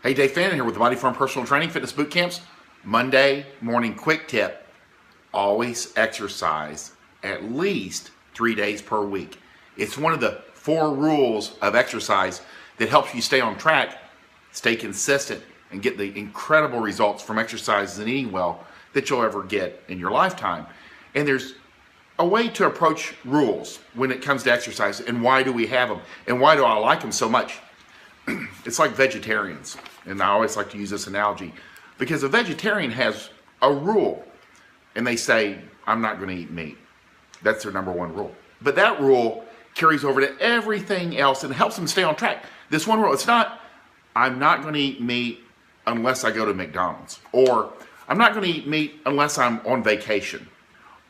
Hey, Dave Fannin here with the Body Form Personal Training Fitness Boot Camps. Monday morning quick tip, always exercise at least 3 days per week. It's one of the 4 rules of exercise that helps you stay on track, stay consistent, and get the incredible results from exercises and eating well that you'll ever get in your lifetime. And there's a way to approach rules when it comes to exercise, and why do we have them, and why do I like them so much? It's like vegetarians, and I always like to use this analogy because a vegetarian has a rule, and they say, I'm not going to eat meat. That's their number one rule. But that rule carries over to everything else and helps them stay on track. This one rule, it's not, I'm not going to eat meat unless I go to McDonald's, or I'm not going to eat meat unless I'm on vacation,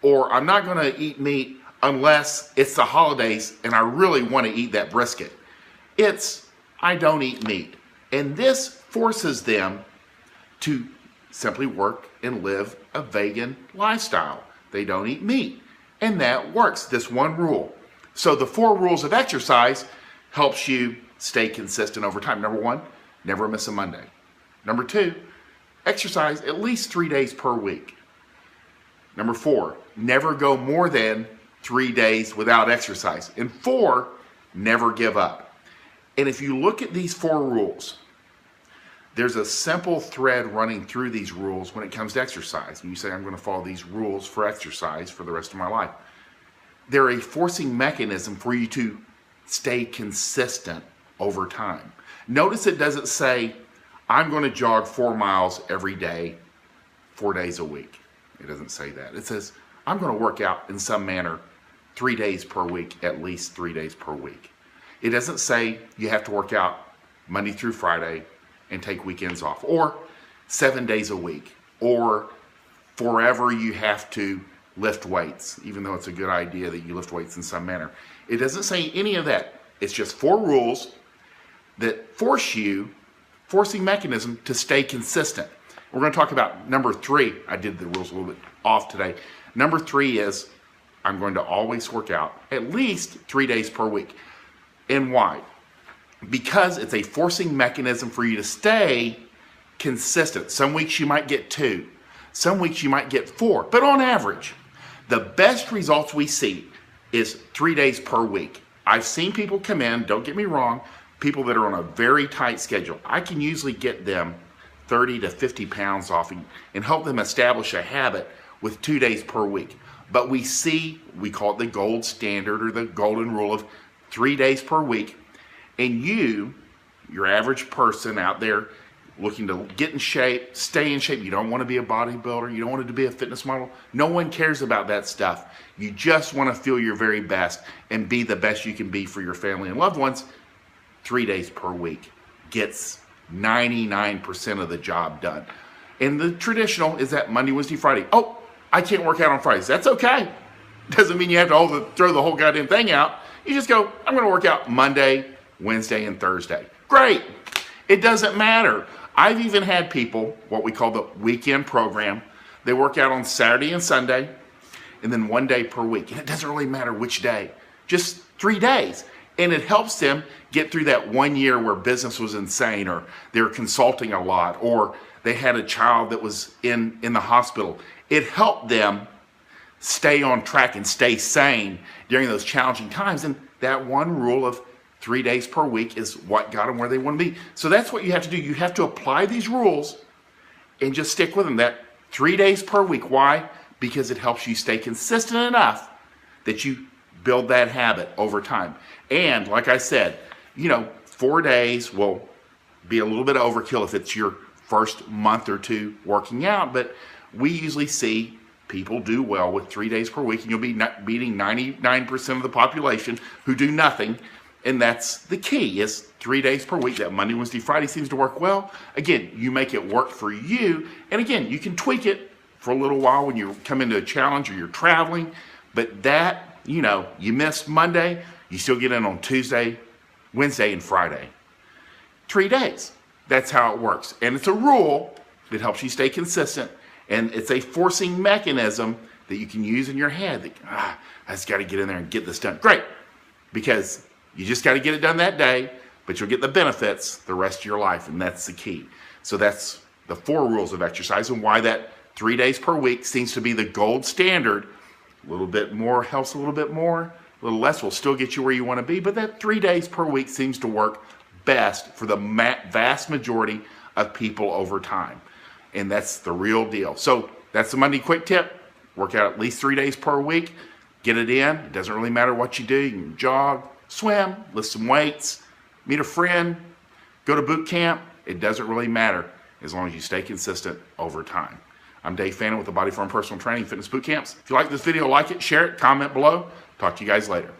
or I'm not going to eat meat unless it's the holidays and I really want to eat that brisket. It's, I don't eat meat. And this forces them to simply work and live a vegan lifestyle. They don't eat meat. And that works, this one rule. So the 4 rules of exercise helps you stay consistent over time. Number 1, never miss a Monday. Number 2, exercise at least 3 days per week. Number 4, never go more than 3 days without exercise. And 4, never give up. And if you look at these 4 rules, there's a simple thread running through these rules when it comes to exercise. And you say, I'm going to follow these rules for exercise for the rest of my life. They're a forcing mechanism for you to stay consistent over time. Notice it doesn't say, I'm going to jog 4 miles every day, 4 days a week. It doesn't say that. It says, I'm going to work out in some manner 3 days per week, at least 3 days per week. It doesn't say you have to work out Monday through Friday and take weekends off, or 7 days a week, or forever you have to lift weights, even though it's a good idea that you lift weights in some manner. It doesn't say any of that. It's just 4 rules that forcing mechanism to stay consistent. We're going to talk about number 3. I did the rules a little bit off today. Number 3 is I'm going to always work out at least 3 days per week. And why? Because it's a forcing mechanism for you to stay consistent. Some weeks you might get 2. Some weeks you might get 4. But on average, the best results we see is 3 days per week. I've seen people come in, don't get me wrong, people that are on a very tight schedule. I can usually get them 30 to 50 pounds off and help them establish a habit with 2 days per week. But we call it the gold standard or the golden rule of 3 days per week, and your average person out there looking to get in shape, stay in shape, you don't want to be a bodybuilder, you don't want to be a fitness model, no one cares about that stuff. You just want to feel your very best and be the best you can be for your family and loved ones. 3 days per week gets 99% of the job done. And the traditional is that Monday, Wednesday, Friday. Oh, I can't work out on Fridays. That's okay. Doesn't mean you have to throw the whole goddamn thing out. You just go, I'm going to work out Monday, Wednesday, and Thursday. Great. It doesn't matter. I've even had people, what we call the weekend program, they work out on Saturday and Sunday, and then 1 day per week. And it doesn't really matter which day, just 3 days. And it helps them get through that 1 year where business was insane, or they're consulting a lot, or they had a child that was in the hospital. It helped them stay on track and stay sane during those challenging times. And that one rule of 3 days per week is what got them where they want to be. So that's what you have to do. You have to apply these rules and just stick with them. That 3 days per week. Why? Because it helps you stay consistent enough that you build that habit over time. And like I said, 4 days will be a little bit of overkill if it's your first month or 2 working out, but we usually see people do well with 3 days per week, and you'll be beating 99% of the population who do nothing. And that's the key, is 3 days per week. That Monday, Wednesday, Friday seems to work well. Again, you make it work for you. And again, you can tweak it for a little while when you come into a challenge or you're traveling. But that, you missed Monday, you still get in on Tuesday, Wednesday, and Friday. 3 days. That's how it works. And it's a rule that helps you stay consistent. And it's a forcing mechanism that you can use in your head. That, I just got to get in there and get this done. Great. Because you just got to get it done that day. but you'll get the benefits the rest of your life, and that's the key. So that's the 4 rules of exercise, and why that 3 days per week seems to be the gold standard. A little bit more helps a little bit more, a little less will still get you where you want to be, but that 3 days per week seems to work best for the vast majority of people over time. And that's the real deal. So that's the Monday Quick Tip. Work out at least 3 days per week. Get it in. It doesn't really matter what you do. You can jog, swim, lift some weights, meet a friend, go to boot camp. It doesn't really matter as long as you stay consistent over time. I'm Dave Fannin with the Body Form Personal Training Fitness Boot Camps. If you like this video, like it, share it, comment below. Talk to you guys later.